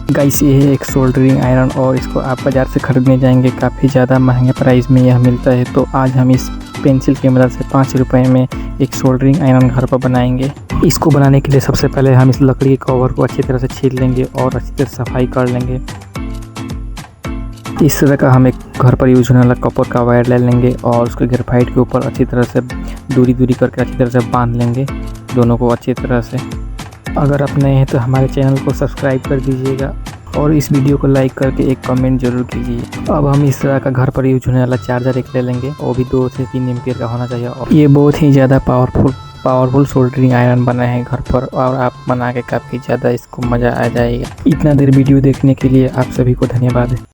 Guys ये है एक सोल्डरिंग आयरन और इसको आप बाज़ार से ख़रीदने जाएंगे काफ़ी ज़्यादा महंगे प्राइस में यह मिलता है। तो आज हम इस पेंसिल की मदद से 5 रुपए में एक सोल्डरिंग आयरन घर पर बनाएंगे। इसको बनाने के लिए सबसे पहले हम इस लकड़ी के कवर को अच्छी तरह से छील लेंगे और अच्छी तरह सफाई कर लेंगे। इस तरह का हम एक घर पर यूज होने वाला कॉपर का वायर ले लेंगे और उसके ग्रेफाइट के ऊपर अच्छी तरह से दूरी करके अच्छी तरह से बांध लेंगे दोनों को अच्छी तरह से। अगर आप नए हैं तो हमारे चैनल को सब्सक्राइब कर दीजिएगा और इस वीडियो को लाइक करके एक कमेंट जरूर कीजिए। अब हम इस तरह का घर पर यूज होने वाला चार्जर एक ले लेंगे, वो भी 2 से 3 एम्पियर का होना चाहिए। और ये बहुत ही ज़्यादा पावरफुल सोल्डरिंग आयरन बना है घर पर और आप बना के काफ़ी ज़्यादा इसको मज़ा आ जाएगा। इतना देर वीडियो देखने के लिए आप सभी को धन्यवाद।